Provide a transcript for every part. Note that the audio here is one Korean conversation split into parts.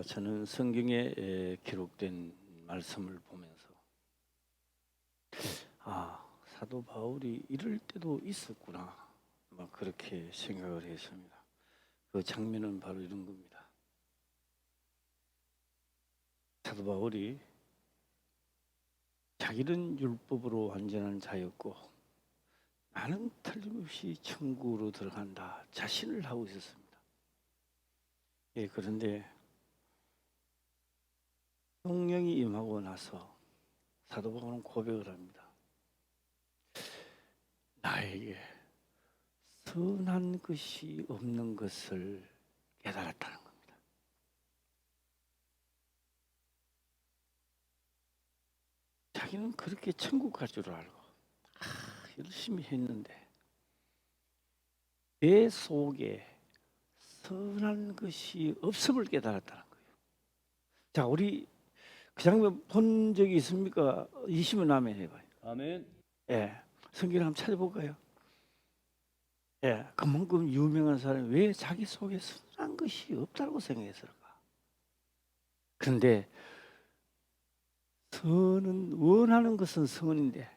저는 성경에 기록된 말씀을 보면서 사도 바울이 이럴 때도 있었구나 막 그렇게 생각을 했습니다. 그 장면은 바로 이런 겁니다. 사도 바울이 자기는 율법으로 완전한 자였고 나는 틀림없이 천국으로 들어간다 자신을 하고 있었습니다. 그런데 성령이 임하고 나서 사도 바울은 고백을 합니다. 나에게 선한 것이 없는 것을 깨달았다는 겁니다. 자기는 그렇게 천국 갈 줄 알고 열심히 했는데 내 속에 선한 것이 없음을 깨달았다는 거예요. 자, 우리 그 장면 본 적이 있습니까? 있으면 아멘 해봐요. 아멘. 성경 한번 찾아볼까요? 그만큼 유명한 사람이 왜 자기 속에 선한 것이 없다고 생각했을까? 그런데 선은 원하는 것은 선인데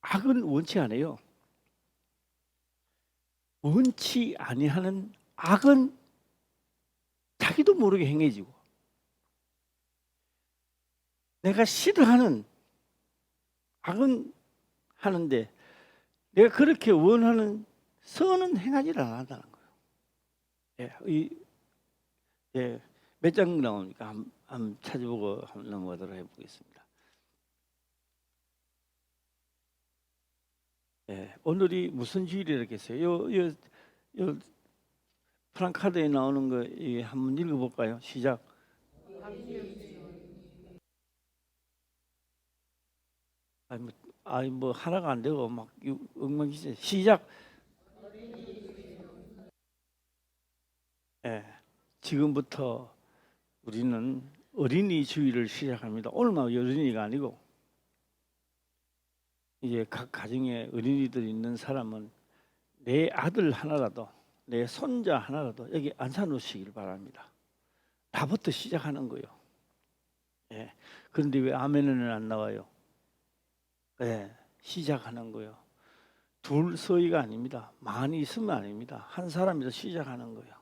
악은 원치 않아요. 원치 아니하는 악은 자기도 모르게 행해지고 내가 싫어하는 악은 하는데 내가 그렇게 원하는 선은 행하지 않는다는 거예요. 몇 장 나오니까 한번 찾아보고 한번 넘어가도록 해보겠습니다. 오늘이 무슨 주일이라겠어요? 요 프랑카드에 나오는 거 한번 읽어볼까요? 시작. 뭐 하나가 안 되고 막 엉망진창. 시작. 지금부터 우리는 어린이 주일을 시작합니다. 오늘만 어린이가 아니고 이제 각 가정에 어린이들 있는 사람은 내 아들 하나라도 내 손자 하나라도 여기 앉혀놓으시길 바랍니다. 나부터 시작하는 거예요. 그런데 왜 아멘은 안 나와요? 시작하는 거예요. 둘 서희가 아닙니다. 많이 있으면 아닙니다. 한 사람이서 시작하는 거예요.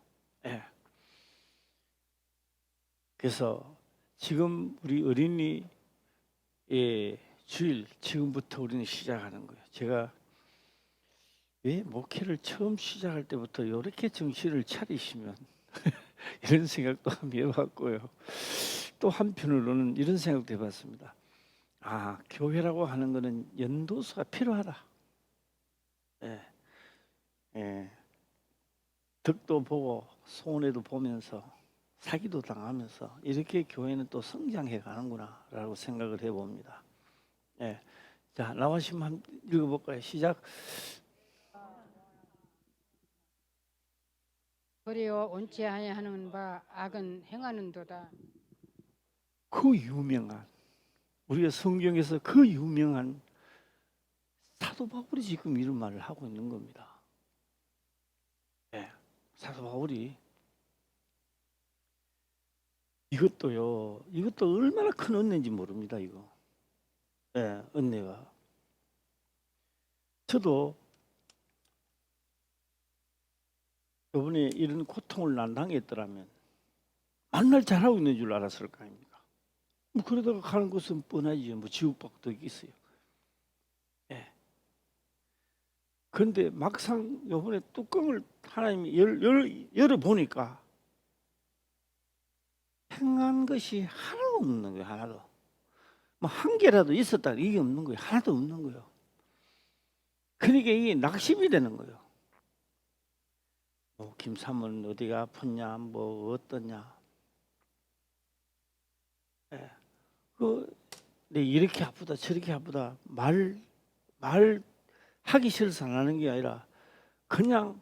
그래서 지금 우리 어린이의 주일 지금부터 우리는 시작하는 거예요. 제가 왜 목회를 처음 시작할 때부터 이렇게 정신을 차리시면 이런 생각도 한번 해봤고요. 또 한편으로는 이런 생각도 해봤습니다. 교회라고 하는 것은 연도수가 필요하다. 덕도 보고 손해도 보면서 사기도 당하면서 이렇게 교회는 또 성장해 가는구나 라고 생각을 해봅니다. 자, 나와시면 한번 읽어볼까요? 시작. 그리요 원치 아니하는 바 악은 행하는도다. 그 유명한 우리가 성경에서 그 유명한 사도 바울이 지금 이런 말을 하고 있는 겁니다. 사도 바울이 이것도 얼마나 큰 은혜인지 모릅니다. 이거 은혜가. 저도 이번에 이런 고통을 난 당했더라면 만날 잘하고 있는 줄 알았을 거 아닙니까? 뭐 그러다가 가는 곳은 뻔하지요. 뭐 지옥밖에 더 있어요. 그런데 막상 이번에 뚜껑을 하나님이 열어보니까 행한 것이 하나도 없는 거예요. 하나도. 뭐 한 개라도 있었다 이게 없는 거예요. 하나도 없는 거예요. 그러니까 이게 낙심이 되는 거예요. 뭐 김삼은 어디가 아팠냐, 뭐 어떠냐. 내 이렇게 아프다, 저렇게 아프다 말 하기 싫어서 안 하는 게 아니라 그냥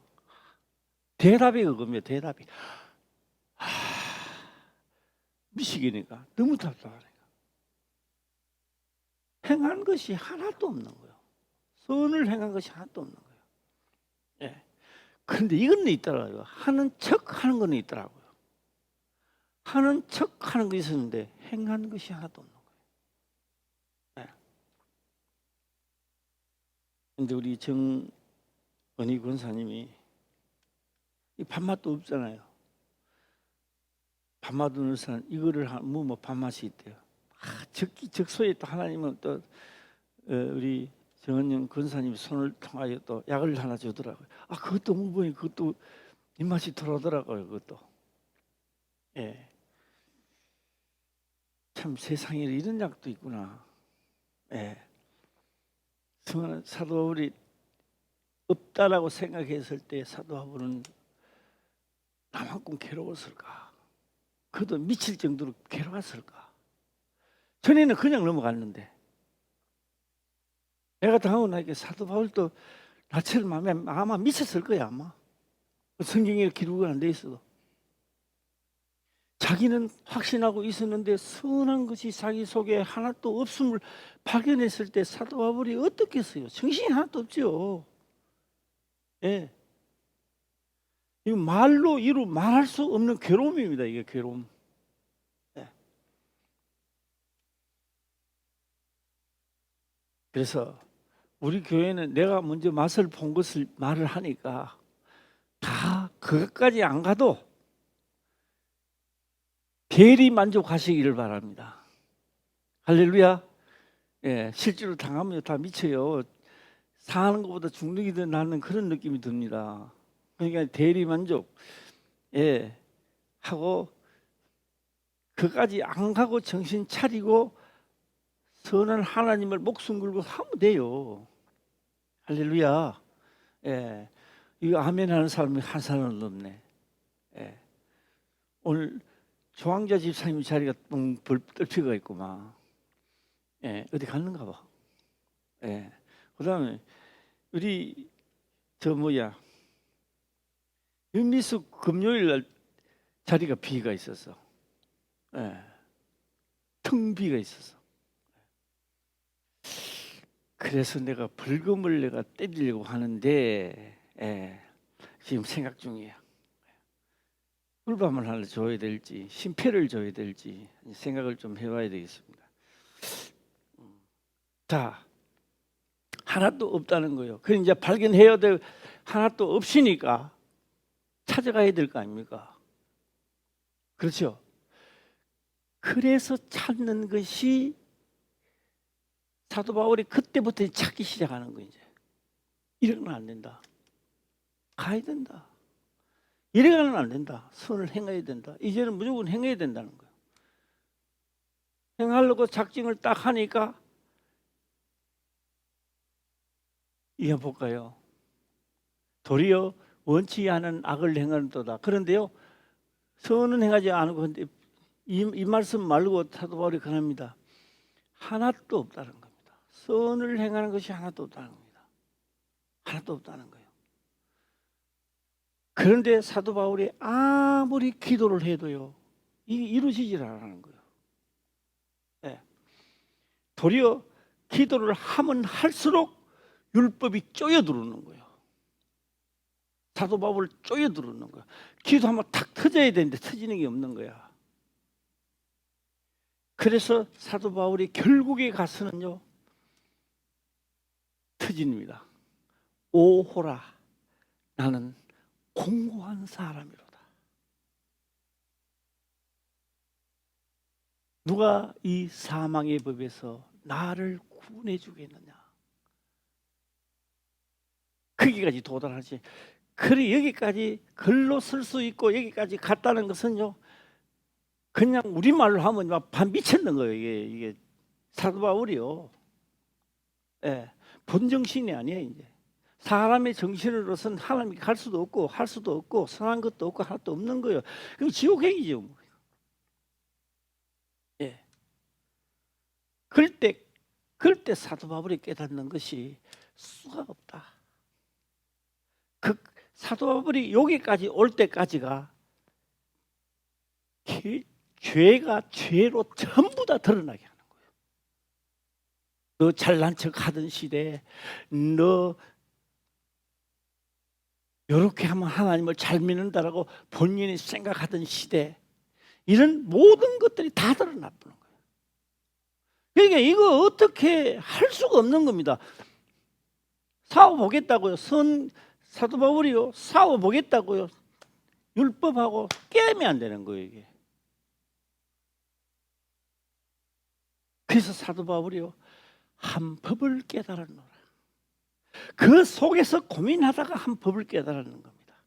대답이 그겁니다. 대답이 미치겠니까 너무 답답하니까 행한 것이 하나도 없는 거예요. 선을 행한 것이 하나도 없는 거예요. 그런데 이건 있더라고요. 하는 척 하는 건 있더라고요. 하는 척 하는 것이 있었는데 행한 것이 하나도 없는 거예요. 그런데 우리 정은희 권사님이 이 밥맛도 없잖아요. 밥맛 없는 사람 이거를 뭐 밥맛이 있대요. 적소에 또 하나님은 또 우리 정은영 권사님 손을 통하여 또 약을 하나 주더라고요. 그것도 무보니 그것도 입맛이 들어오더라고요. 그것도. 예. 참 세상에 이런 약도 있구나. 예. 사도 바울이 없다라고 생각했을 때 사도 바울은 나만큼 괴로웠을까? 그도 미칠 정도로 괴로웠을까? 전에는 그냥 넘어갔는데 내가 당하고 나니까 사도 바울도 나처럼 아마 미쳤을 거야. 아마 성경에 기록은 안 돼 있어도 자기는 확신하고 있었는데 선한 것이 자기 속에 하나도 없음을 발견했을 때 사도 바울이 어떻겠어요? 정신이 하나도 없죠. 예. 이거 말로 말할 수 없는 괴로움입니다. 이게 괴로움. 예. 그래서 우리 교회는 내가 먼저 맛을 본 것을 말을 하니까 다 그것까지 안 가도 대리 만족하시기를 바랍니다. 할렐루야. 예, 실제로 당하면 다 미쳐요. 사는 것보다 죽는 게 더 낫는 그런 느낌이 듭니다. 그러니까 대리 만족, 예, 하고 그까지 안 가고 정신 차리고 선한 하나님을 목숨 걸고 하면 돼요. 할렐루야. 예, 이거 아멘 하는 사람이 한 사람은 없네. 예, 오늘 조항자 집사님 자리가 뜰피가 있구만. 예, 어디 갔는가 봐. 예, 그 다음에 우리 윤미숙 금요일 날 자리가 비가 있었어. 예, 텅 비가 있었어. 그래서 내가 벌금을 때리려고 하는데, 예, 지금 생각 중이에요. 꿀밤을 하나 줘야 될지 심폐를 줘야 될지 생각을 좀 해봐야 되겠습니다. 자, 하나도 없다는 거예요. 그래 이제 발견해야 될 하나도 없으니까 찾아가야 될 거 아닙니까? 그렇죠? 그래서 찾는 것이 사도 바울이 그때부터 찾기 시작하는 거예요. 이제 이래가면 안 된다. 가야 된다. 이래가면 안 된다. 선을 행해야 된다. 이제는 무조건 행해야 된다는 거예요. 행하려고 작정을 딱 하니까 이해 볼까요? 도리어 원치 않은 악을 행하는도다. 그런데요, 선은 행하지 않고 근데 이 말씀 말고 사도 바울이 그럽니다. 하나도 없다는 겁니다. 선을 행하는 것이 하나도 없다는 겁니다. 하나도 없다는 거예요. 그런데 사도 바울이 아무리 기도를 해도요, 이게 이루어지질 않는 거예요. 네. 도리어 기도를 하면 할수록 율법이 쪼여들어오는 거예요. 사도 바울을 쪼여들어오는 거예요. 기도하면 탁 터져야 되는데 터지는 게 없는 거야. 그래서 사도 바울이 결국에 가서는요, 터집니다. 오호라, 나는 공고한 사람이로다. 누가 이 사망의 법에서 나를 구원해 주겠느냐? 거기까지 도달하지. 그래 여기까지 글로 쓸 수 있고 여기까지 갔다는 것은요, 그냥 우리말로 하면 막 반 미쳤는 거예요. 이게 사도 바울이요. 예, 본정신이 아니에요. 이제 사람의 정신으로서는 하나님께 갈 수도 없고 할 수도 없고 선한 것도 없고 하나도 없는 거예요. 그럼 지옥행이죠. 예. 그럴 때 사도 바울이 깨닫는 것이 수가 없다. 그 사도 바울이 여기까지 올 때까지가 죄가 죄로 전부 다 드러나게 하는 거예요. 너 잘난 척 하던 시대, 너 이렇게 하면 하나님을 잘 믿는다라고 본인이 생각하던 시대, 이런 모든 것들이 다 드러나 보는 거예요. 그러니까 이거 어떻게 할 수가 없는 겁니다. 싸워보겠다고요. 사도 바울이요. 싸워보겠다고요. 율법하고 깨면 안 되는 거예요, 이게. 그래서 사도 바울이요. 한 법을 깨달았노라. 그 속에서 고민하다가 한 법을 깨달았는 겁니다.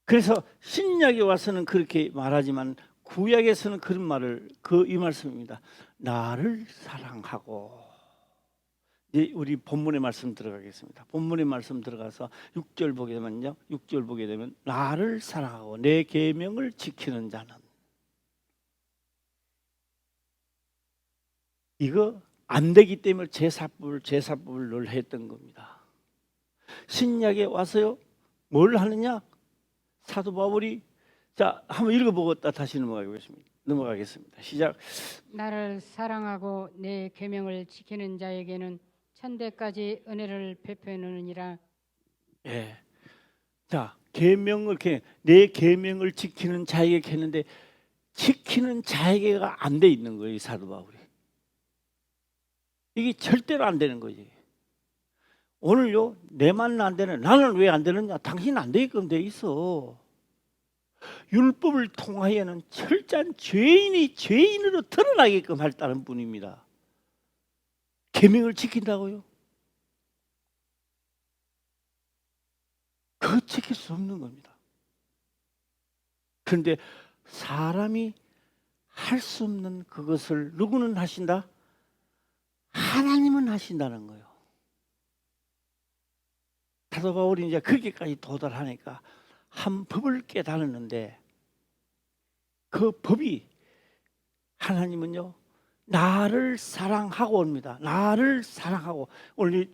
그래서 신약에 와서는 그렇게 말하지만 구약에서는 그런 말을 이 말씀입니다. 나를 사랑하고. 이제 우리 본문의 말씀 들어가겠습니다. 본문의 말씀 들어가서 6절 보게 되면요. 6절 보게 되면 나를 사랑하고 내 계명을 지키는 자는, 이거 안 되기 때문에 제사법을 늘 했던 겁니다. 신약에 와서요. 뭘 하느냐? 사도 바울이, 자, 한번 읽어보고 다시 넘어가겠습니다. 시작. 나를 사랑하고 내 계명을 지키는 자에게는 천대까지 은혜를 베푸느니라. 예. 자, 계명을 내 계명을 지키는 자에게 했는데 지키는 자에게가 안 돼 있는 거예요, 이 사도 바울이. 이게 절대로 안 되는 거지. 오늘요, 내만 안 되는, 나는 왜 안 되느냐? 당신 안 되게끔 돼 있어. 율법을 통하여는 철저한 죄인이 죄인으로 드러나게끔 했다는 분입니다. 계명을 지킨다고요? 그거 지킬 수 없는 겁니다. 그런데 사람이 할 수 없는 그것을 누구는 하신다? 하나님은 하신다는 거예요. 사도 바울이 이제 거기까지 도달하니까 한 법을 깨달았는데, 그 법이 하나님은요, 나를 사랑하고 옵니다. 나를 사랑하고. 오늘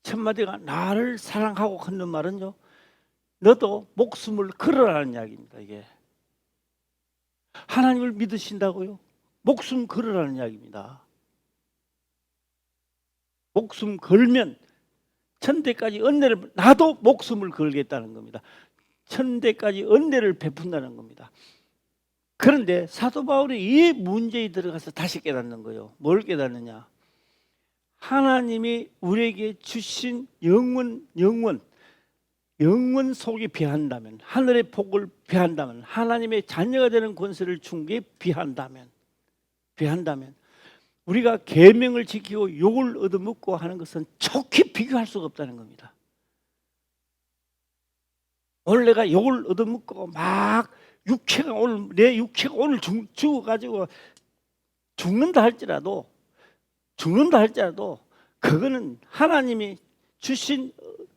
첫 마디가 나를 사랑하고 하는 말은요, 너도 목숨을 걸어라는 이야기입니다. 이게 하나님을 믿으신다고요? 목숨 걸어라는 이야기입니다. 목숨 걸면 천대까지 은혜를, 나도 목숨을 걸겠다는 겁니다. 천대까지 은혜를 베푼다는 겁니다. 그런데 사도 바울이 이 문제에 들어가서 다시 깨닫는 거예요. 뭘 깨닫느냐? 하나님이 우리에게 주신 영원 속에 비한다면, 하늘의 복을 비한다면, 하나님의 자녀가 되는 권세를 준 게 비한다면 우리가 계명을 지키고 욕을 얻어먹고 하는 것은 좋게 비교할 수가 없다는 겁니다. 오늘 내가 욕을 얻어먹고 막 내 육체가 오늘 죽어가지고 죽는다 할지라도 그거는 하나님이 주신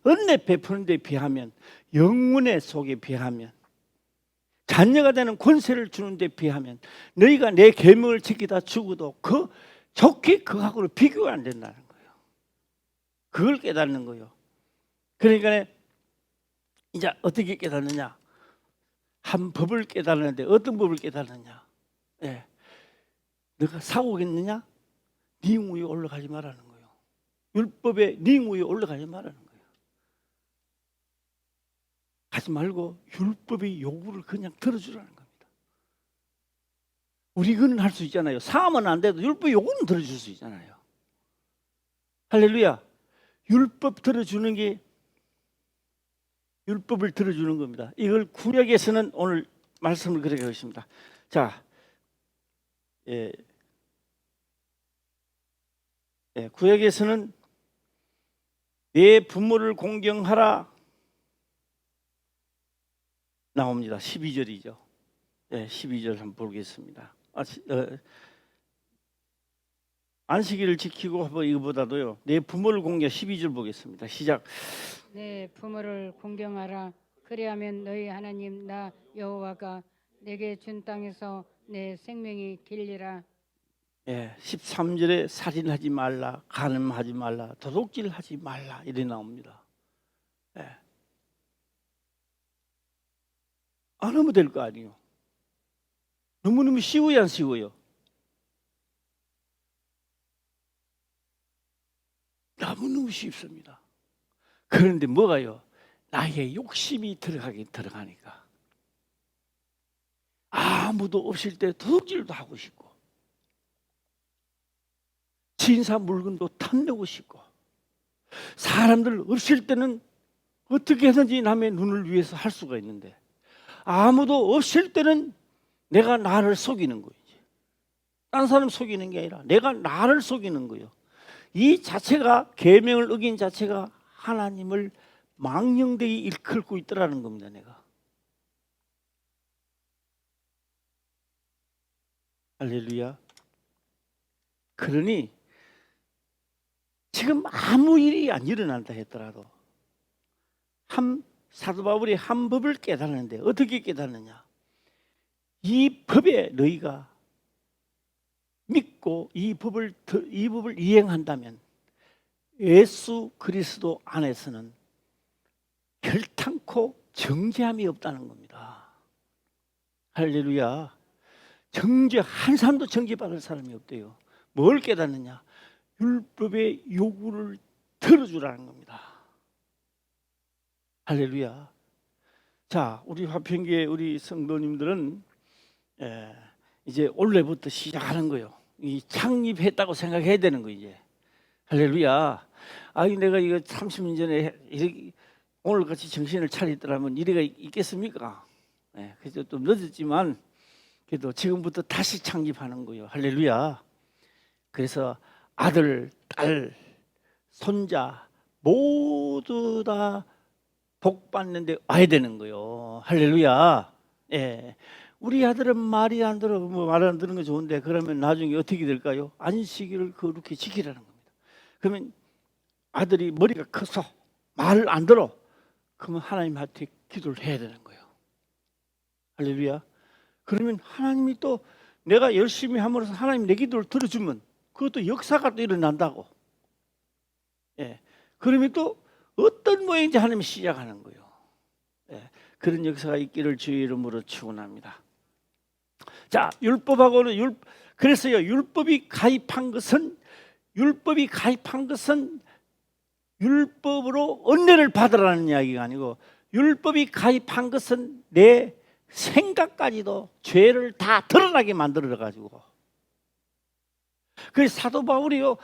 은혜 베푸는 데 비하면, 영혼의 속에 비하면, 자녀가 되는 권세를 주는 데 비하면, 너희가 내 계명을 지키다 죽어도 그 좋게 그하고는 비교가 안 된다는 거예요. 그걸 깨닫는 거예요. 그러니까 이제 어떻게 깨닫느냐? 한 법을 깨달았는데 어떤 법을 깨달느냐? 예. 너가 사고겠느냐? 링 위에 올라가지 말라는 거예요. 율법에 링 위에 올라가지 말라는 거예요. 하지 말고 율법의 요구를 그냥 들어주라는 겁니다. 우리 그는 할 수 있잖아요. 사하면 안 돼도 율법 요구는 들어줄 수 있잖아요. 할렐루야. 율법 들어주는 게, 율법을 들어주는 겁니다. 이걸 구약에서는 오늘 말씀을 그렇게 하십니다. 자, 구약에서는 내 부모를 공경하라 나옵니다. 12절이죠. 12절 한번 보겠습니다. 안식일을 지키고 이거보다도요, 내 부모를 공경, 12절 보겠습니다. 시작. 내 부모를 공경하라. 그리하면 너희 하나님 나 여호와가 내게 준 땅에서 내 생명이 길리라. 13절에 살인하지 말라, 간음하지 말라, 도둑질하지 말라 이래 나옵니다. 안 하면 될 거 아니에요. 너무너무 쉬워요, 안 쉬워요? 너무너무 쉽습니다. 그런데 뭐가요? 나의 욕심이 들어가니까. 아무도 없을 때 도둑질도 하고 싶고, 진사 물건도 탐내고 싶고, 사람들 없을 때는 어떻게 해서든지 남의 눈을 위해서 할 수가 있는데, 아무도 없을 때는 내가 나를 속이는 거예요. 딴 사람 속이는 게 아니라 내가 나를 속이는 거예요. 이 자체가, 계명을 어긴 자체가 하나님을 망령되이 일컬고 있더라는 겁니다. 내가. 할렐루야. 그러니 지금 아무 일이 안 일어난다 했더라도 사도 바울이 한 법을 깨달았는데, 어떻게 깨달느냐? 이 법에 너희가 믿고 이 법을 이행한다면 예수 그리스도 안에서는 결탄코 정죄함이 없다는 겁니다. 할렐루야. 한 사람도 정죄받을 사람이 없대요. 뭘 깨닫느냐? 율법의 요구를 들어주라는 겁니다. 할렐루야. 자, 우리 화평교회 우리 성도님들은 이제 올해부터 시작하는 거예요. 이 창립했다고 생각해야 되는 거 이제. 할렐루야. 내가 이거 30년 전에 이렇게 오늘 같이 정신을 차리더라면 이래가 있겠습니까? 그래서 좀 늦었지만 그래도 지금부터 다시 창립하는 거예요. 할렐루야. 그래서 아들, 딸, 손자 모두 다 복 받는데 와야 되는 거예요. 할렐루야. 우리 아들은 말이 안 들어, 말 안 듣는 거 좋은데 그러면 나중에 어떻게 될까요? 안식일을 그렇게 지키라는 겁니다. 그러면 아들이 머리가 커서 말을 안 들어, 그러면 하나님한테 기도를 해야 되는 거예요. 할렐루야. 그러면 하나님이 또 내가 열심히 함으로써 하나님 내 기도를 들어주면 그것도 역사가 또 일어난다고. 그러면 또 어떤 모양인지 하나님이 시작하는 거예요. 그런 역사가 있기를 주의 이름으로 축원합니다. 자, 율법하고는 그래서요, 율법이 가입한 것은 율법으로 은혜를 받으라는 이야기가 아니고, 율법이 가입한 것은 내 생각까지도 죄를 다 드러나게 만들어 가지고. 그래서 사도 바울이요,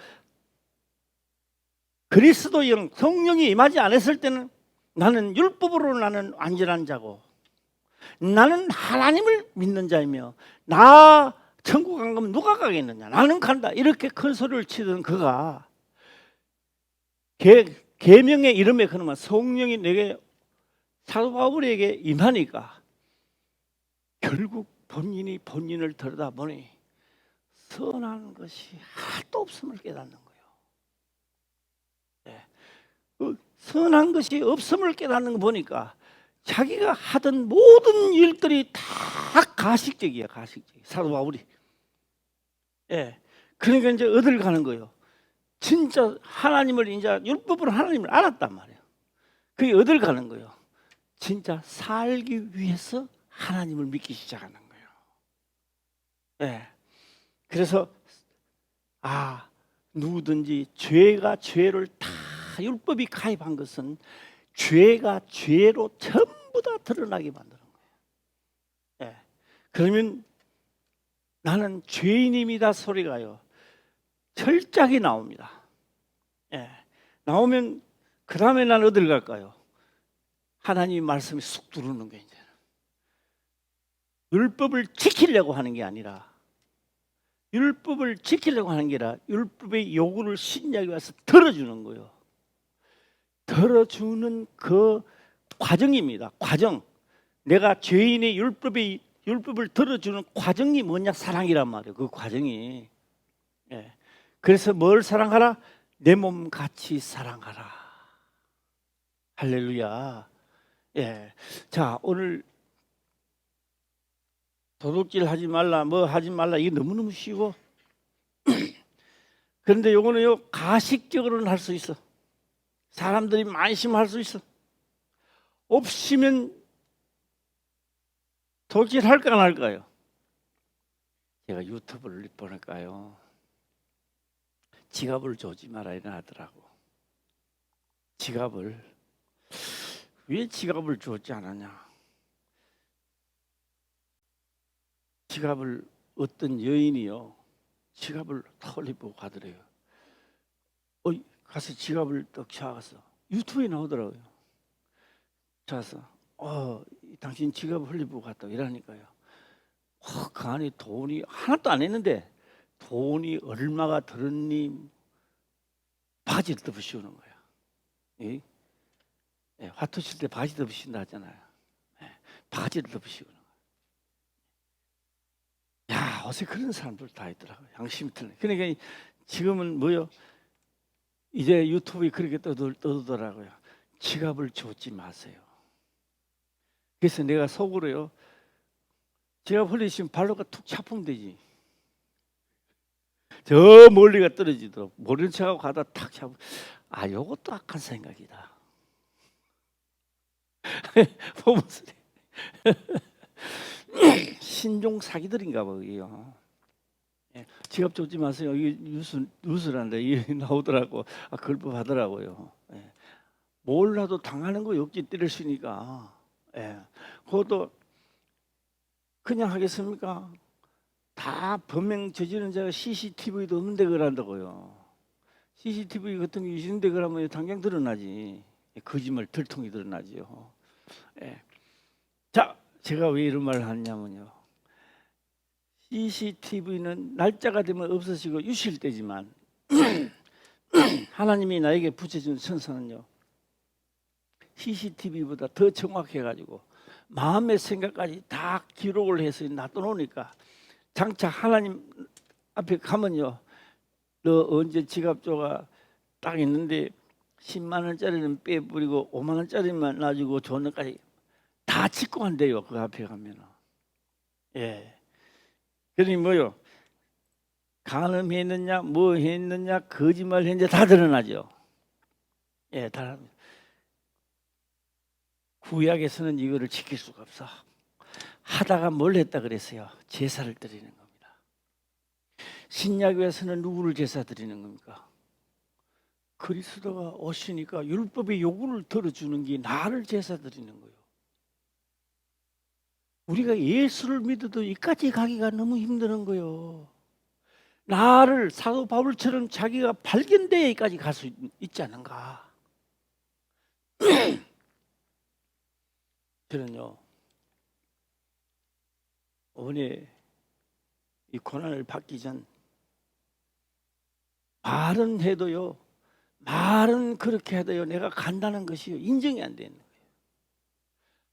그리스도의 성령이 임하지 않았을 때는 나는 율법으로 나는 완전한 자고, 나는 하나님을 믿는 자이며 나 천국 간 거면 누가 가겠느냐, 나는 간다, 이렇게 큰 소리를 치던 그가 계명의 이름에 그러면 성령이 내게, 사도 바울에게 임하니까 결국 본인을 들여다보니 선한 것이 하나도 없음을 깨닫는 거예요. 선한 것이 없음을 깨닫는 거 보니까 자기가 하던 모든 일들이 다 가식적이야, 가식적. 사도 바울이. 그러니까 이제 어딜 가는 거예요? 진짜 하나님을, 이제 율법으로 하나님을 알았단 말이에요. 그게 어딜 가는 거예요? 진짜 살기 위해서 하나님을 믿기 시작하는 거예요. 그래서 누구든지 죄를 다, 율법이 가입한 것은 죄가 죄로 전부 다 드러나게 만드는 거예요. 그러면 나는 죄인입니다 소리가요, 철저하게 나옵니다. 나오면 그 다음에 나는 어딜 갈까요? 하나님 말씀이 쑥 들어오는 거예요. 이제는 율법을 지키려고 하는 게 아니라, 율법의 요구를 신약에 와서 들어주는 거예요. 들어주는 그 과정입니다. 과정. 내가 죄인의 율법을 들어주는 과정이 뭐냐? 사랑이란 말이에요. 그 과정이. 그래서 뭘 사랑하라? 내 몸 같이 사랑하라. 할렐루야. 자, 오늘 도둑질 하지 말라, 뭐 하지 말라, 이게 너무너무 쉬워. 그런데 요거는요, 가식적으로는 할 수 있어. 사람들이 많이 심으면 할 수 있어. 없으면 도둑질 할까 안 할까요? 제가 유튜브를 보니까요, 지갑을 조지 말아야 하더라고. 왜 지갑을 줬지 않았냐? 지갑을 어떤 여인이요 지갑을 털리고 가더래요. 가서 지갑을 떡 찾아갔어. 유튜브에 나오더라고요. 찾아서 당신 지갑 흘리고 갔다 이러니까요. 그 안에 돈이 하나도 안 했는데 돈이 얼마가 들었니 바지를 덮으시오는 거야. 예? 예, 화투 칠 때 바지 덮으신다 하잖아요. 예, 바지를 덮으시오는 거야. 야, 어제 그런 사람들 다 있더라고요. 양심이 틀려. 그러니까 지금은 뭐요? 이제 유튜브에 그렇게 떠들더라고요. 지갑을 줬지 마세요. 그래서 내가 속으로요. 지갑 흘리시면 발로가 툭 차프면 되지. 저 멀리가 떨어지도록 모른 척하고 가다 탁 차프. 요것도 악한 생각이다. 보면서 신종 사기들인가 봐요. 예, 지갑 줬지 마세요. 이게 뉴스란데 이게 나오더라고. 그걸 하더라고요. 예. 몰라도 당하는 거 역지 때릴 수 있으니까. 예. 그것도 그냥 하겠습니까? 다 범행 저지른 자가 CCTV도 없는데 그런다고요. CCTV 같은 게 있는데 그러면 당장 드러나지. 거짓말 들통이 드러나지요. 예. 자, 제가 왜 이런 말을 하냐면요. CCTV는 날짜가 되면 없어지고 유실되지만 하나님이 나에게 붙여준 천사는요. CCTV보다 더 정확해가지고 마음의 생각까지 다 기록을 해서 놔둬놓으니까 장차 하나님 앞에 가면요. 너 언제 지갑 줘가 딱 있는데 10만 원짜리는 빼버리고 5만 원짜리만 놔주고 저는까지 다 직구한대요. 그 앞에 가면은. 예. 그러니 뭐요? 간음했느냐, 뭐 했느냐, 거짓말 했느냐 다 드러나죠. 예, 다. 구약에서는 이거를 지킬 수가 없어. 하다가 뭘 했다 그랬어요? 제사를 드리는 겁니다. 신약에서는 누구를 제사 드리는 겁니까? 그리스도가 오시니까 율법의 요구를 들어주는 게 나를 제사 드리는 거예요. 우리가 예수를 믿어도 이까지 가기가 너무 힘드는 거예요. 나를 사도 바울처럼 자기가 발견되기까지 갈 수 있지 않은가? 저는요, 어머니 이 고난을 받기 전 말은 해도요, 말은 그렇게 해도요, 내가 간다는 것이 인정이 안 되는 거예요.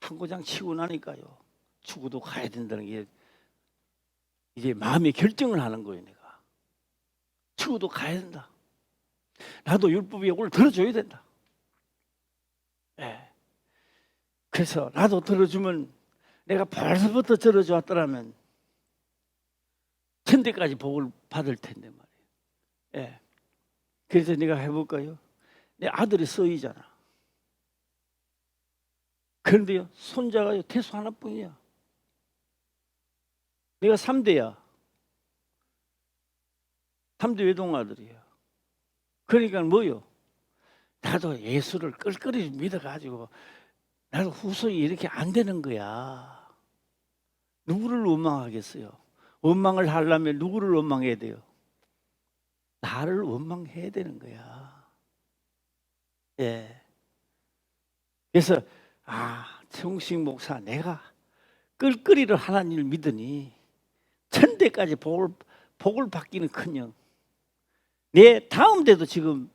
한 고장 치고 나니까요, 죽어도 가야 된다는 게 이제 마음의 결정을 하는 거예요. 내가 죽어도 가야 된다. 나도 율법의 요구를 들어줘야 된다. 예. 그래서 나도 들어주면 내가 벌써부터 들어주었더라면 천대까지 복을 받을 텐데 말이에요. 예. 그래서 내가 해볼까요? 내 아들이 서이잖아. 그런데요, 손자가요, 태수 하나뿐이야. 내가 3대야. 3대 외동아들이야. 그러니까 뭐요? 나도 예수를 끌끌이 믿어가지고 나도 후손이 이렇게 안 되는 거야. 누구를 원망하겠어요? 원망을 하려면 누구를 원망해야 돼요? 나를 원망해야 되는 거야. 예. 그래서 청식 목사 내가 끌끌이를 하나님을 믿으니 천대까지 복을 받기는커녕 내 다음 대도 지금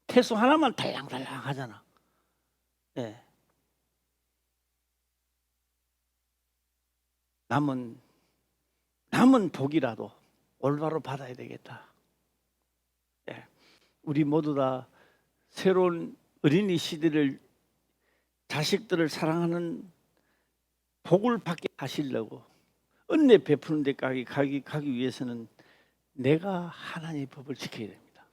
태수 하나만 달랑달랑 하잖아. 예. 남은 복이라도 올바로 받아야 되겠다. 예. 우리 모두 다 새로운 어린이 시대를 자식들을 사랑하는 복을 받게 하시려고 은혜 베푸는 데까지 가기 위해서는 내가 하나님의 법을 지켜야 됩니다.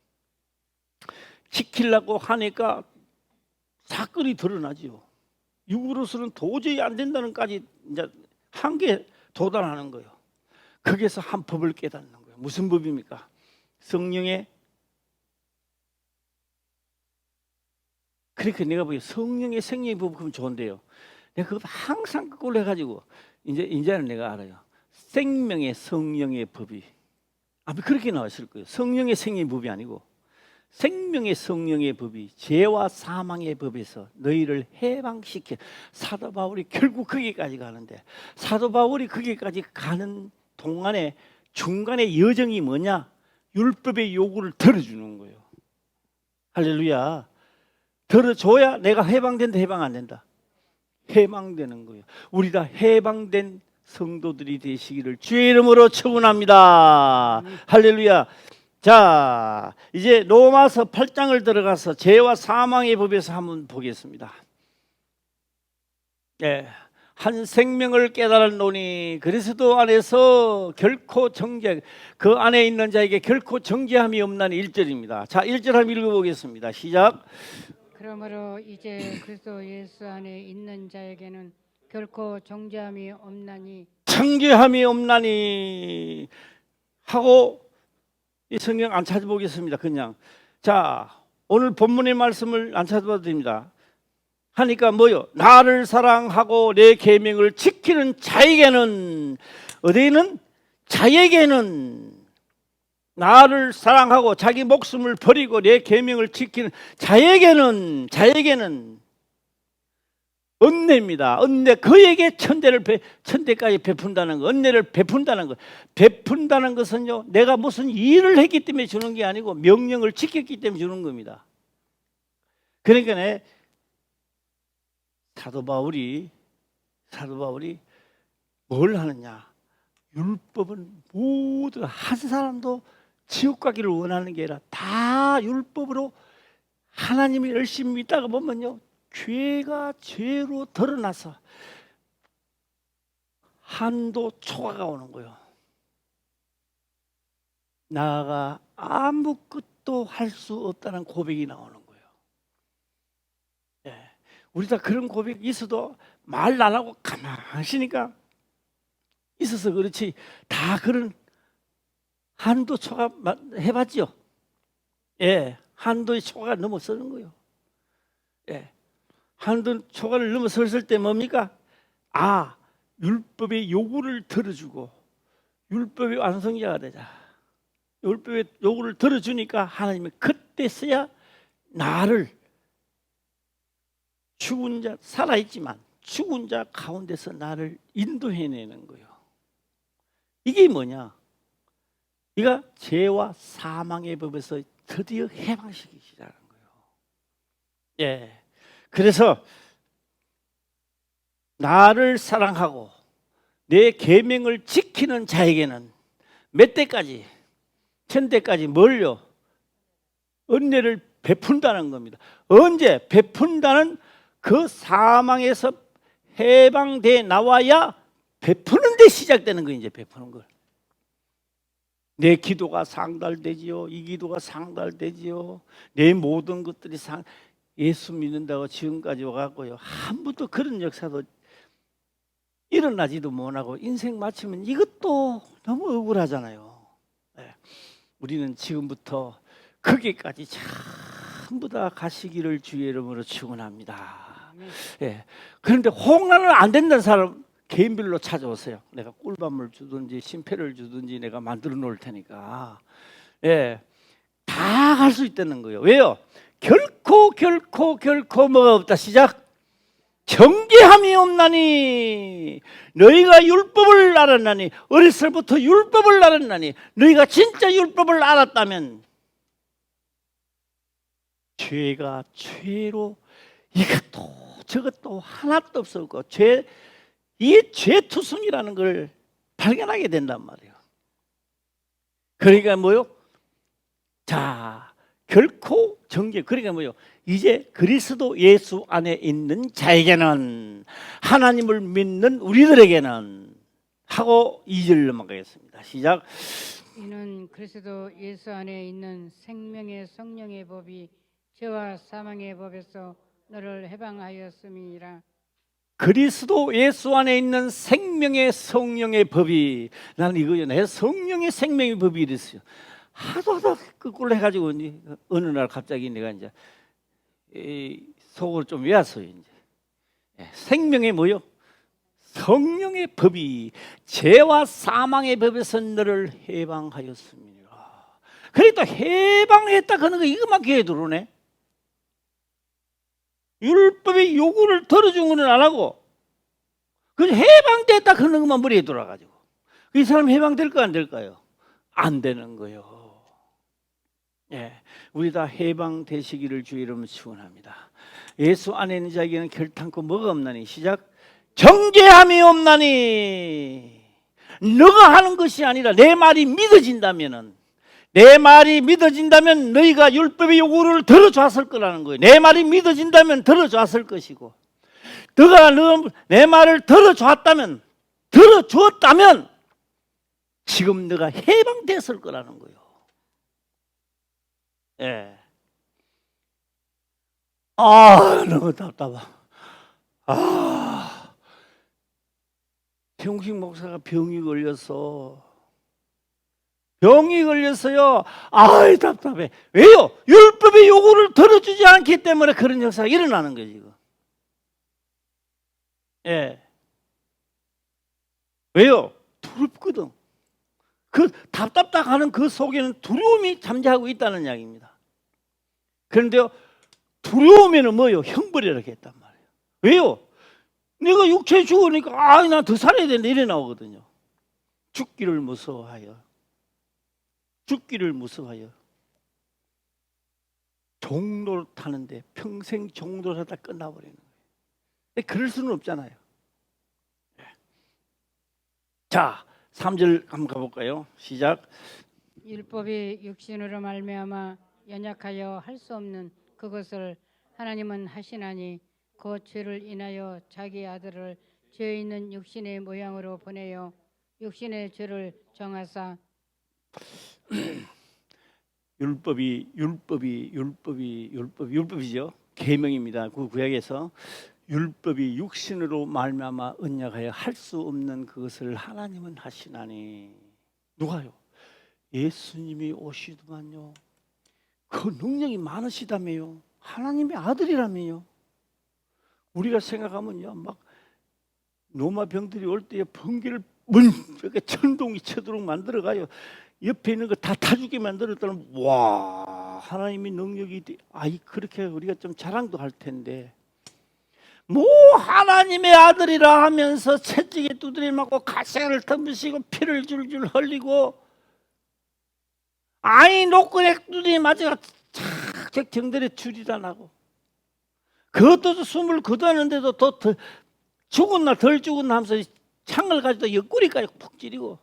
지키려고 하니까 사건이 드러나지요. 육으로서는 도저히 안 된다는까지 이제 한계에 도달하는 거예요. 거기서 한 법을 깨닫는 거예요. 무슨 법입니까? 성령의 그러니까 내가 보기에 성령의 생명의 법 그러면 좋은데요. 내가 그거 항상 그걸 해가지고 이제는 내가 알아요. 생명의 성령의 법이 아마 그렇게 나왔을 거예요. 성령의 생명의 법이 아니고 생명의 성령의 법이 죄와 사망의 법에서 너희를 해방시켜. 사도 바울이 결국 거기까지 가는데, 사도 바울이 거기까지 가는 동안에 중간에 여정이 뭐냐? 율법의 요구를 들어주는 거예요. 할렐루야. 들어줘야 내가 해방된다, 해방 안 된다? 해방되는 거예요. 우리 다 해방된 성도들이 되시기를 주의 이름으로 축원합니다. 할렐루야. 자, 이제 로마서 8장을 들어가서 죄와 사망의 법에서 한번 보겠습니다. 예, 한 생명을 깨달았노니 그리스도 안에서 결코 정죄, 그 안에 있는 자에게 결코 정죄함이 없나니 1절입니다. 자, 1절 한번 읽어보겠습니다. 시작. 그러므로 이제 그리스도 예수 안에 있는 자에게는 결코 정죄함이 없나니 정죄함이 없나니 하고 이 성경 안 찾아보겠습니다. 그냥 자, 오늘 본문의 말씀을 안 찾아봐도 됩니다. 하니까 뭐요? 나를 사랑하고 내 계명을 지키는 자에게는, 어디에는? 자에게는, 나를 사랑하고 자기 목숨을 버리고 내 계명을 지키는 자에게는 은혜입니다. 은혜, 그에게 천대까지 베푼다는 거, 은혜를 베푼다는 거. 베푼다는 것은요, 내가 무슨 일을 했기 때문에 주는 게 아니고 명령을 지켰기 때문에 주는 겁니다. 그러니까 사도 바울이 뭘 하느냐? 율법은 모두 한 사람도 지옥 가기를 원하는 게 아니라 다 율법으로 하나님을 열심히 믿다가 보면요, 죄가 죄로 드러나서 한도 초과가 오는 거예요. 나가 아무것도 할 수 없다는 고백이 나오는 거예요. 예, 우리 다 그런 고백이 있어도 말 안 하고 가만히 있으니까 있어서 그렇지, 다 그런 한도 초과 해봤죠. 예, 한도의 초과가 넘어서는 거예요. 예, 한도 초과를 넘어섰을 때 뭡니까? 아, 율법의 요구를 들어주고 율법의 완성자가 되자. 율법의 요구를 들어주니까 하나님이 그때서야 나를 죽은 자, 살아있지만 죽은 자 가운데서 나를 인도해내는 거예요. 이게 뭐냐? 이가 죄와 사망의 법에서 드디어 해방시키시라는 거예요. 예, 그래서 나를 사랑하고 내 계명을 지키는 자에게는 몇 대까지? 1000대까지 뭘요? 은혜를 베푼다는 겁니다. 언제? 베푼다는 그 사망에서 해방돼 나와야 베푸는 데 시작되는 거예요. 이제 베푸는 걸. 내 기도가 상달되지요. 이 기도가 상달되지요. 내 모든 것들이 예수 믿는다고 지금까지 와갖고요, 한 번도 그런 역사도 일어나지도 못하고 인생 마치면 이것도 너무 억울하잖아요. 네. 우리는 지금부터 거기까지 전부 다 가시기를 주의 이름으로 축원합니다. 예. 그런데 홍란은 안 된다는 사람 개인별로 찾아오세요. 내가 꿀밤을 주든지 심패를 주든지 내가 만들어 놓을 테니까. 예, 다 갈 수 있다는 거예요. 왜요? 결코 뭐가 없다. 시작. 정죄함이 없나니 너희가 율법을 알았나니, 어렸을부터 율법을 알았나니, 너희가 진짜 율법을 알았다면 죄가 죄로 이것도 저것도 하나도 없었고 이 죄투성이라는 걸 발견하게 된단 말이에요. 그러니까 뭐요? 자, 결코 정죄. 그러니까 뭐요? 이제 그리스도 예수 안에 있는 자에게는, 하나님을 믿는 우리들에게는 하고 2절 넘어가겠습니다. 시작. 이는 그리스도 예수 안에 있는 생명의 성령의 법이 죄와 사망의 법에서 너를 해방하였음이라. 그리스도 예수 안에 있는 생명의 성령의 법이, 나는 이거요, 내 성령의 생명의 법이 이랬어요. 하도 거꾸로 해가지고 어느 날 갑자기 내가 이제 속을 좀 외웠어요. 이제 생명의 뭐요? 성령의 법이 죄와 사망의 법에서 너를 해방하였습니다. 그러니까 해방했다 그런 거 이것만 귀에 들어오네. 율법의 요구를 들어준 거는 안 하고 그래서 해방됐다 그런 것만 머리에 들어가지고 이 사람 해방될까 안 될까요? 안 되는 거요. 예, 우리 다 해방되시기를 주의 이름으로 축원합니다. 예수 안에 있는 자에게는 결탄코 뭐가 없나니 시작 정죄함이 없나니 너가 하는 것이 아니라 내 말이 믿어진다면은 내 말이 믿어진다면 너희가 율법의 요구를 들어줬을 거라는 거예요. 내 말이 믿어진다면 들어줬을 것이고 너가 내 말을 들어줬다면 지금 너가 해방됐을 거라는 거예요. 예. 너무 답답하. 평식 목사가 병이 걸렸어요. 답답해. 왜요? 율법의 요구를 들어주지 않기 때문에 그런 역사가 일어나는 거지. 이거. 예. 왜요? 두렵거든. 그 답답하는 그 속에는 두려움이 잠재하고 있다는 이야기입니다. 그런데요, 두려우면은 뭐요? 형벌이라고 했단 말이에요. 왜요? 내가 육체에 죽으니까 나 더 살아야 되는데 이래 나오거든요. 죽기를 무서워하여 종로를 타는데 평생 종로를 하다 끝나버리는 거예요. 근데 그럴 수는 없잖아요. 자, 3절 한번 가볼까요? 시작. 율법이 육신으로 말미암아 연약하여 할 수 없는 그것을 하나님은 하시나니 그 죄를 인하여 자기 아들을 죄 있는 육신의 모양으로 보내어 육신의 죄를 정하사 율법이죠. 계명입니다. 그 구약에서 율법이 육신으로 말미암아 언약하여 할 수 없는 그것을 하나님은 하시나니 누가요? 예수님이 오시더만요. 그 능력이 많으시다며요. 하나님의 아들이라며요. 우리가 생각하면요, 막 로마 병들이 올 때에 번개를 이렇게 천둥이 쳐도록 만들어가요. 옆에 있는 거 다 타죽게 만들었다면 와, 하나님의 능력이 그렇게 우리가 좀 자랑도 할 텐데 뭐 하나님의 아들이라 하면서 채찍에 두드려 맞고 가시를 덤비시고 피를 줄줄 흘리고 노끈에 두드려 맞아가 착 정들에 줄이다 나고 그것도 숨을 거두었는데도 더 죽은 날 덜 죽은 날 하면서 창을 가지고 옆구리까지 푹 찌르고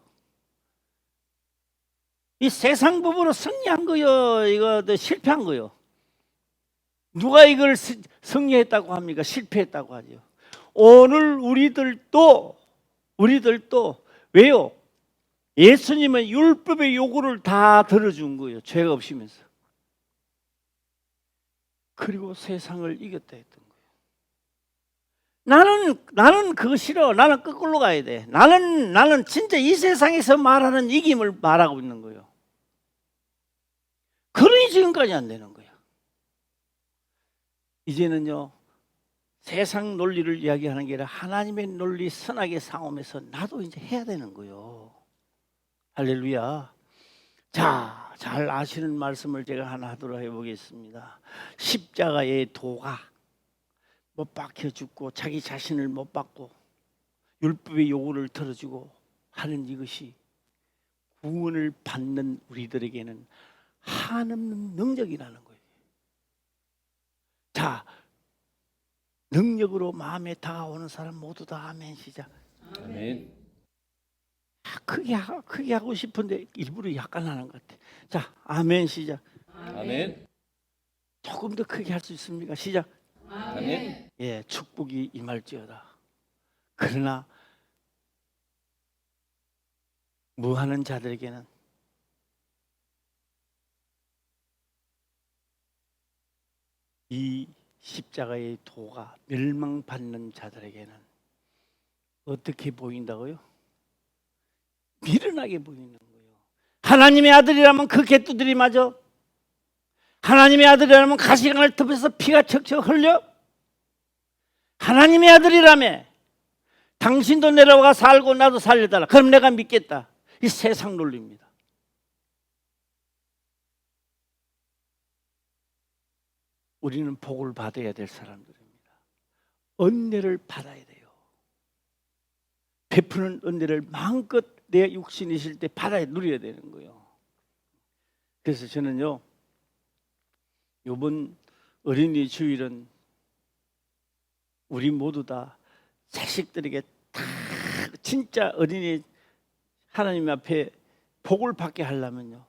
이 세상 법으로 승리한 거요. 이거 실패한 거요. 누가 이걸 승리했다고 합니까? 실패했다고 하죠. 오늘 우리들도 왜요? 예수님은 율법의 요구를 다 들어준 거예요. 죄가 없으면서. 그리고 세상을 이겼다 했던 거예요. 나는 그거 싫어. 나는 거꾸로 가야 돼. 나는 진짜 이 세상에서 말하는 이김을 말하고 있는 거예요. 그러니 지금까지 안 되는 거예요. 이제는요, 세상 논리를 이야기하는 게 아니라 하나님의 논리 선하게 싸움에서 나도 이제 해야 되는 거예요. 할렐루야. 자, 잘 아시는 말씀을 제가 하나 하도록 해보겠습니다. 십자가의 도가 못 박혀 죽고 자기 자신을 못 받고 율법의 요구를 들어주고 하는 이것이 구원을 받는 우리들에게는 한없는 능력이라는 거예요. 자, 능력으로 마음에 다가오는 사람 모두 다 아멘 시작. 아멘. 크게 하고 싶은데 일부러 약간 하는 것 같아. 자, 아멘 시작. 아멘. 조금 더 크게 할 수 있습니까? 시작. 아멘. 예, 축복이 임할지어다. 그러나 무하는 자들에게는 이 십자가의 도가 멸망받는 자들에게는 어떻게 보인다고요? 미련하게 보이는 거예요. 하나님의 아들이라면 그 개뚜들이 맞아? 하나님의 아들이라면 가시관을 덮여서 피가 척척 흘려? 하나님의 아들이라며 당신도 내려와 살고 나도 살려달라. 그럼 내가 믿겠다. 이 세상 논리입니다. 우리는 복을 받아야 될 사람들입니다. 은혜를 받아야 돼요. 베푸는 은혜를 마음껏 내 육신이 있을 때 받아야 누려야 되는 거예요. 그래서 저는요, 이번 어린이 주일은 우리 모두 다 자식들에게 다 진짜 어린이 하나님 앞에 복을 받게 하려면요,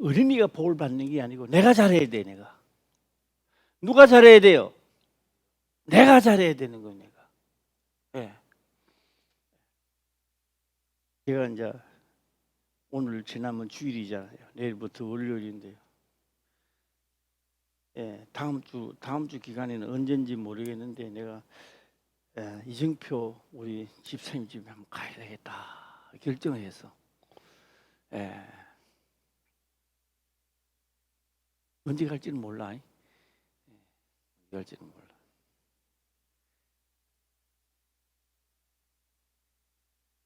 어린이가 복을 받는 게 아니고 내가 잘해야 돼. 내가 누가 잘해야 돼요? 내가 잘해야 되는 거예요. 내가. 네. 제가 이제 오늘 지나면 주일이잖아요. 내일부터 월요일인데요. 예, 다음 주 기간에는 언젠지 모르겠는데 내가 이정표 우리 집사님 집에 한번 가야 되겠다 결정을 해서 언제 갈지는 몰라. 언제 갈지는 몰라.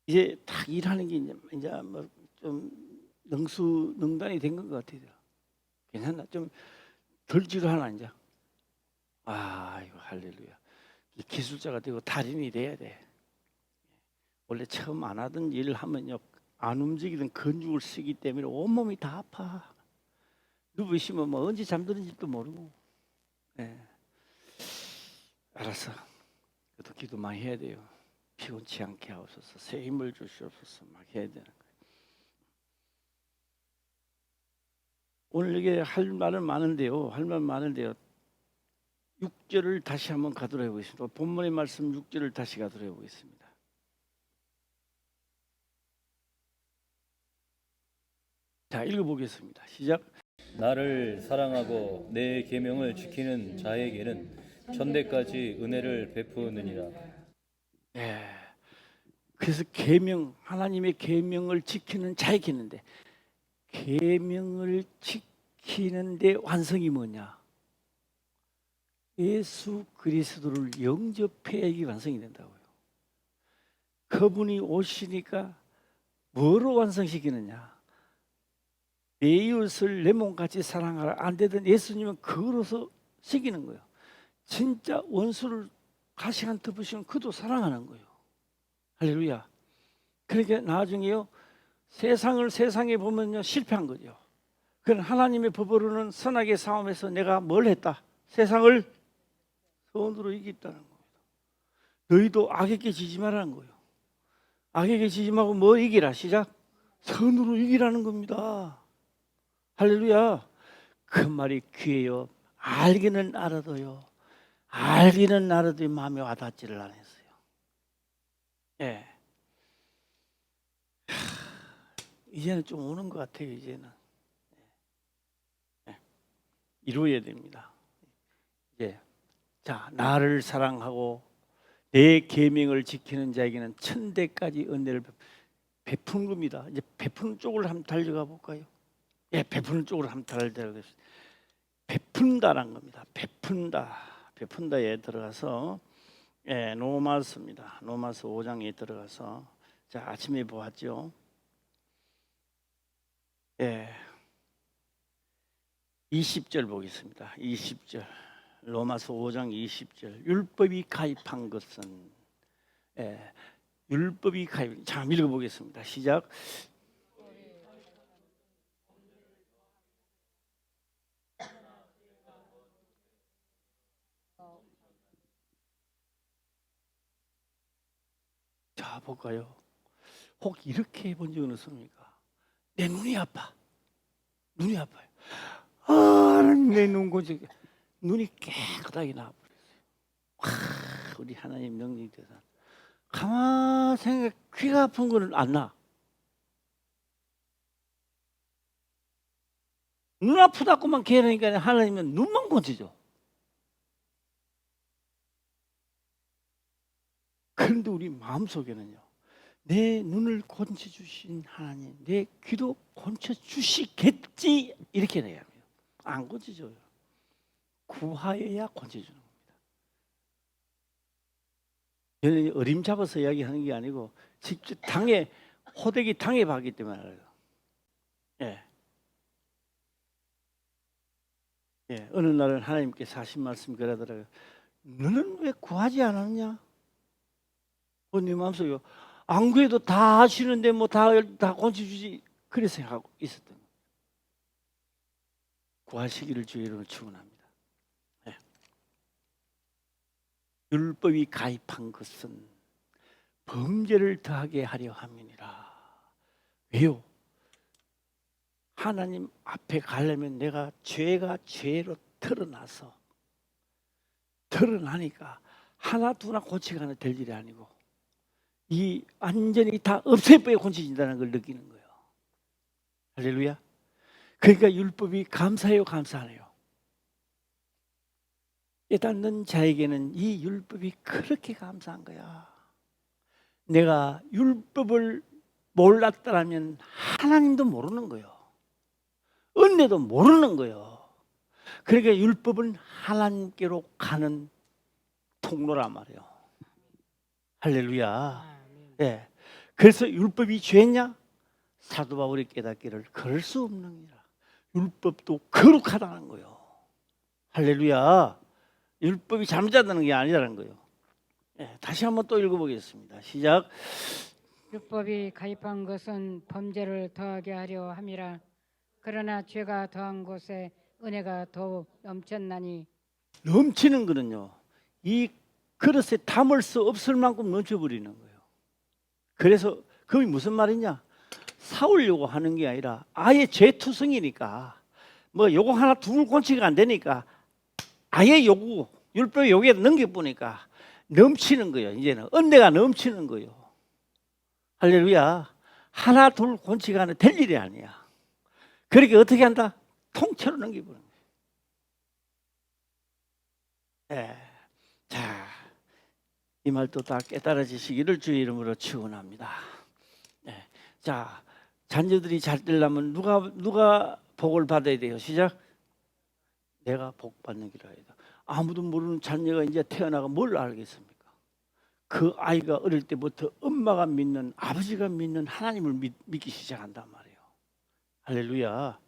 이제 딱 일하는 게 이제 뭐 좀 능수능단이 된 것 같아요. 괜찮나? 좀 덜 지루하나 이제. 아, 이거 할렐루야. 기술자가 되고 달인이 돼야 돼. 원래 처음 안 하던 일을 하면요, 안 움직이던 근육을 쓰기 때문에 온몸이 다 아파. 누구 있으면 뭐 언제 잠드는지도 모르고. 알았어. 그래도 기도 많이 해야 돼요. 피곤치 않게 하옵소서. 새 힘을 주시옵소서. 막 해야 되는 거예요. 오늘 이게 할 말은 많은데요. 6절을 다시 한번 가도록 해보겠습니다. 본문의 말씀 6절을 다시 가도록 해보겠습니다. 자, 읽어보겠습니다. 시작. 나를 사랑하고 내 계명을 지키는 자에게는 천대까지 은혜를 베푸느니라. 그래서 계명, 하나님의 계명을 지키는 자에게 있는데, 계명을 지키는데 완성이 뭐냐? 예수 그리스도를 영접해야 이게 완성이 된다고요. 그분이 오시니까 뭐로 완성시키느냐? 내 이웃을 내 몸같이 사랑하라. 안 되던 예수님은 그거로서 시키는 거예요. 진짜 원수를 가시한테 부시면 그도 사랑하는 거예요. 할렐루야. 그러니까 나중에요, 세상에 보면요 실패한 거죠. 그건 하나님의 법으로는 선하게 싸움해서 내가 뭘 했다? 세상을 선으로 이겼다는 겁니다. 너희도 악에게 지지 말라는 거예요. 악에게 지지 말고 뭐 이기라. 시작. 선으로 이기라는 겁니다. 할렐루야. 그 말이 귀해요. 알기는 알아도요, 알기는 알아도 마음에 와닿지를 않았어요. 예. 이제는 좀 오는 것 같아요. 이제는 이루어야 됩니다. 이제 자, 나를 사랑하고 내 계명을 지키는 자에게는 천대까지 은혜를 베푸는 겁니다. 이제 베푸는 쪽으로 한번 달려가 볼까요? 예, 베푸는 쪽으로 한번 달려가겠습니다. 베푼다란 겁니다. 베푼다에 들어가서 로마서입니다. 로마서 5장에 들어가서 자, 아침에 보았죠. 20절 보겠습니다. 20절. 로마서 5장 20절. 율법이 가입한 것은 율법이 가입. 자, 읽어보겠습니다. 시작. 자, 볼까요? 혹 이렇게 해본 적은 없습니까? 내 눈이 아파. 눈이 아파요. 내 눈고지 눈이 깨끗하게 나와버렸어요. 우리 하나님 능력이 대단. 가만 생각, 귀가 아픈 거는 안 나. 눈 아프다고만 걔라니까 하나님은 눈만 고치죠. 그런데 우리 마음속에는요, 내 눈을 고쳐주신 하나님, 내 귀도 고쳐주시겠지 이렇게 돼야 합니다. 안 고쳐줘요. 구하여야 고쳐주는 겁니다. 저는 어림잡아서 이야기하는 게 아니고 직접 호되게 당해봤기 때문에 알아요. 예. 예. 어느 날은 하나님께서 하신 말씀 그러더라고요. 너는 왜 구하지 않았냐? 네 마음속에 안 구해도 다 하시는데 뭐 다 건져주지. 그래 생각하고 있었던 거예요. 구하시기를 주의 이름으로 축원합니다. 예. 율법이 가입한 것은 범죄를 더하게 하려 함이니라. 왜요? 하나님 앞에 가려면 내가 죄가 죄로 드러나니까 하나 두나 고치거나 될 일이 아니고 이 완전히 다 없애버려 고쳐진다는 걸 느끼는 거예요. 할렐루야. 그러니까 율법이 감사해요, 감사하네요. 깨닫는 자에게는 이 율법이 그렇게 감사한 거야. 내가 율법을 몰랐다면 하나님도 모르는 거예요. 은혜도 모르는 거예요. 그러니까 율법은 하나님께로 가는 통로란 말이에요. 할렐루야. 예. 그래서 율법이 죄냐? 사도 바울이 깨닫기를 그럴 수 없느니라. 율법도 거룩하다는 거예요. 할렐루야. 율법이 잠자다는 게 아니라는 거예요. 예. 다시 한번 또 읽어보겠습니다. 시작. 율법이 가입한 것은 범죄를 더하게 하려 함이라. 그러나 죄가 더한 곳에 은혜가 더욱 넘쳤나니. 넘치는 거는요, 이 그릇에 담을 수 없을 만큼 넘쳐버리는 거예요. 그래서 그게 무슨 말이냐? 사오려고 하는 게 아니라 아예 죄투성이니까 뭐 요거 하나 둘 곤치가 안 되니까 아예 율법 요구에 넘겨보니까 넘치는 거예요. 이제는 은혜가 넘치는 거예요. 할렐루야. 하나 둘 곤치가 될 일이 아니야. 그렇게 어떻게 한다? 통째로 넘겨보는 거예요. 예. 자, 이 말도 다 깨달아지시기를 주의 이름으로 축원합니다. 예. 자, 자녀들이 잘 되려면 누가 복을 받아야 돼요? 시작. 내가 복 받는 길을 해야 돼. 아무도 모르는 자녀가 이제 태어나가 뭘 알겠습니까? 그 아이가 어릴 때부터 엄마가 믿는, 아버지가 믿는 하나님을 믿기 시작한단 말이에요. 할렐루야.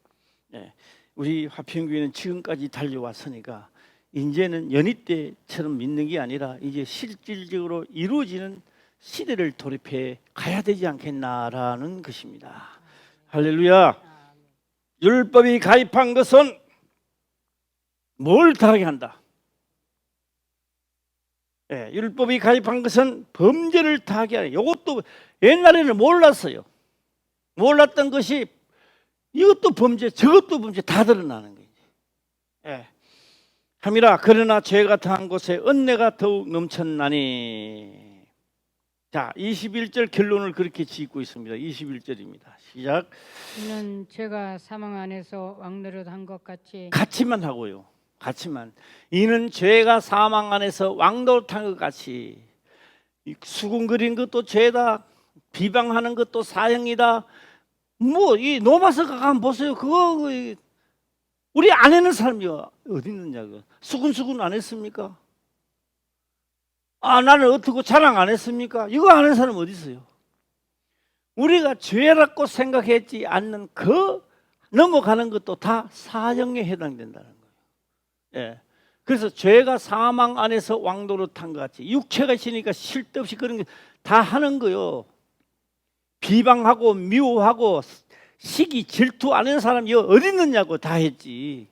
예. 우리 화평교회는 지금까지 달려왔으니까 이제는 연희 때처럼 믿는 게 아니라 이제 실질적으로 이루어지는 시대를 돌입해 가야 되지 않겠나라는 것입니다. 할렐루야. 율법이 가입한 것은 뭘 더하게 한다? 예, 율법이 가입한 것은 범죄를 더하게 하라. 이것도 옛날에는 몰랐어요. 몰랐던 것이 이것도 범죄, 저것도 범죄 다 드러나는 거예요. 예. 함이라. 그러나 죄가 더한 곳에 은혜가 더욱 넘쳤나니. 자, 21절 결론을 그렇게 짓고 있습니다. 21절입니다. 시작. 이는 죄가 사망 안에서 왕노릇한 것 같이. 같이만 하고요. 같이만. 이는 죄가 사망 안에서 왕노릇한 것 같이. 수군거리는 것도 죄다. 비방하는 것도 사형이다. 뭐 이 노마서가 한번 보세요. 그거 우리 안 하는 사람이 어디 있느냐고. 수군수군 안 했습니까? 아, 나는 어떻게 자랑 안 했습니까? 이거 안 하는 사람 어디 있어요? 우리가 죄라고 생각했지 않는 그 넘어가는 것도 다 사형에 해당된다는 거예요. 예. 그래서 죄가 사망 안에서 왕노릇한 것 같이 육체가 있으니까 쉴 데 없이 그런 게 다 하는 거요. 비방하고 미워하고 시기 질투 안 하는 사람이 어디 있느냐고 다 했지.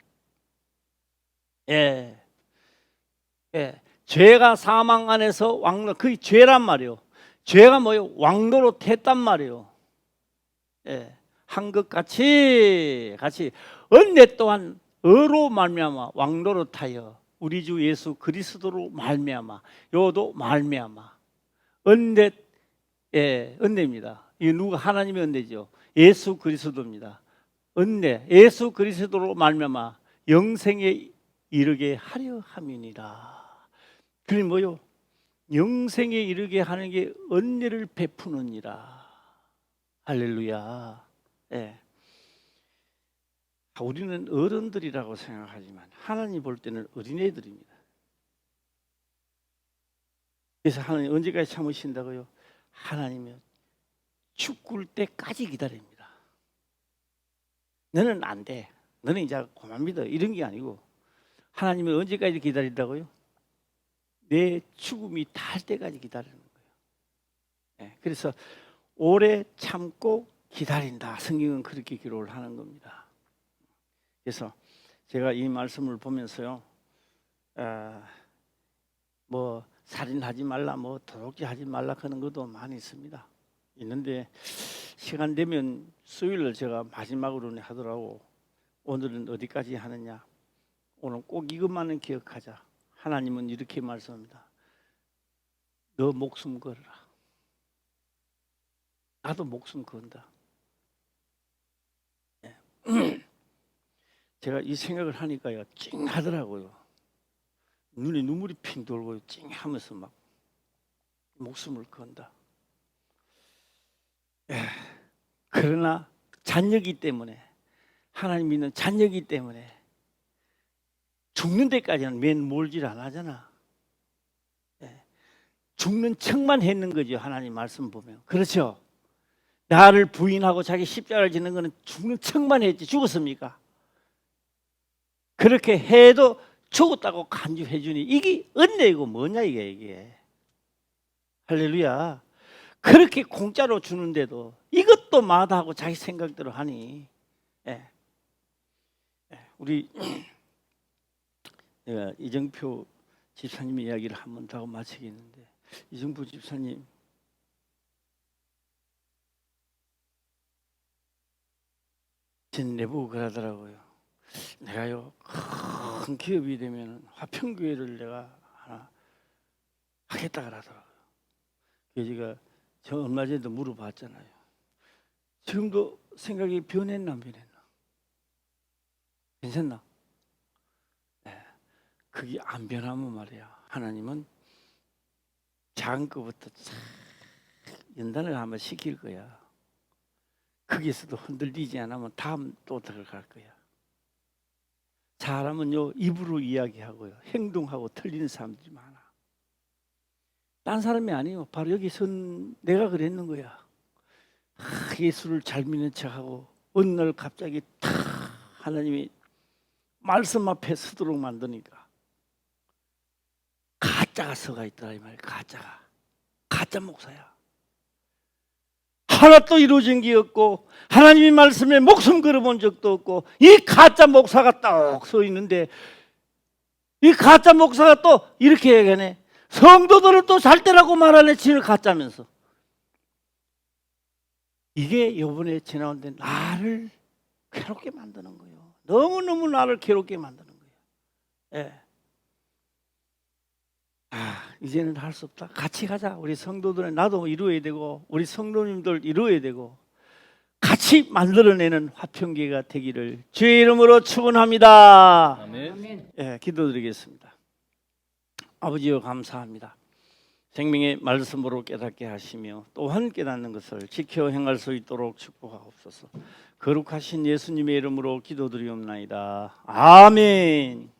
예. 예. 죄가 사망 안에서 그게 죄란 말이요. 죄가 뭐요? 왕노릇 했단 말이요. 예. 한 것 같이 은혜 또한 어로 말미암아 왕노릇하여 우리 주 예수 그리스도로 말미암아 요도 말미암아 은혜. 예, 은혜입니다. 이 누가 하나님의 은혜죠. 예수 그리스도입니다. 은혜, 예수 그리스도로 말미암아 영생에 이르게 하려 함이니라. 그게 뭐요? 영생에 이르게 하는 게 은혜를 베푸느니라. 할렐루야. 예. 우리는 어른들이라고 생각하지만 하나님 볼 때는 어린애들입니다. 그래서 하나님 언제까지 참으신다고요? 하나님이 죽을 때까지 기다립니다. 너는 안 돼. 너는 이제 그만 믿어. 이런 게 아니고 하나님은 언제까지 기다린다고요? 내 죽음이 닿을 때까지 기다리는 거예요. 네, 그래서 오래 참고 기다린다. 성경은 그렇게 기록을 하는 겁니다. 그래서 제가 이 말씀을 보면서요, 뭐 살인하지 말라, 뭐 도둑질하지 말라 그런 것도 많이 있습니다. 있는데 시간 되면 수요일날 제가 마지막으로 하더라고. 오늘은 어디까지 하느냐? 오늘 꼭 이것만은 기억하자. 하나님은 이렇게 말씀합니다. 너 목숨 걸어라. 나도 목숨 건다. 네. 제가 이 생각을 하니까요, 찡하더라고요. 눈에 눈물이 핑 돌고 찡하면서 막 목숨을 건다. 그러나 자녀이기 때문에, 하나님 믿는 자녀이기 때문에 죽는 데까지는 맨 몰질 안 하잖아. 죽는 척만 했는 거죠. 하나님 말씀 보면. 그렇죠? 나를 부인하고 자기 십자가를 지는 거는 죽는 척만 했지. 죽었습니까? 그렇게 해도 죽었다고 간주해 주니 이게 은혜이고 뭐냐 이게. 할렐루야. 그렇게 공짜로 주는데도 이것도 마다하고 자기 생각대로 하니. 우리 내가 이정표 집사님 이야기를 한 번 더 하고 마치겠는데, 이정표 집사님 전 내보고 그러더라고요. 내가요 큰 기업이 되면 화평교회를 내가 하나 하겠다 그러더라고요. 그래서 제가 저 얼마 전에도 물어봤잖아요. 지금도 생각이 변했나 안 변했나? 괜찮나? 네. 그게 안 변하면 말이야, 하나님은 작은 것부터 연단을 한번 시킬 거야. 거기에서도 흔들리지 않으면 다음 또 들어갈 거야. 사람은요 입으로 이야기하고요 행동하고 틀리는 사람들이 많아. 딴 사람이 아니에요. 바로 여기 선 내가 그랬는 거야. 예수를 잘 믿는 척하고 어느 날 갑자기 탁 하나님이 말씀 앞에 서도록 만드니까 가짜가 서가 있더라 이 말이야. 가짜 목사야. 하나도 이루어진 게 없고 하나님의 말씀에 목숨 걸어본 적도 없고 이 가짜 목사가 딱 서 있는데, 이 가짜 목사가 또 이렇게 얘기하네. 성도들은 또 잘 때라고 말하네. 지를 가짜면서. 이게 이번에 지나온데 나를 괴롭게 만드는 거예요. 너무너무 나를 괴롭게 만드는 거예요. 예. 이제는 할 수 없다. 같이 가자. 우리 성도들은 나도 이루어야 되고 우리 성도님들 이루어야 되고 같이 만들어내는 화평교회가 되기를 주의 이름으로 축원합니다. 아멘. 예, 기도드리겠습니다. 아버지여 감사합니다. 생명의 말씀으로 깨닫게 하시며 또한 깨닫는 것을 지켜 행할 수 있도록 축복하옵소서. 거룩하신 예수님의 이름으로 기도드리옵나이다. 아멘.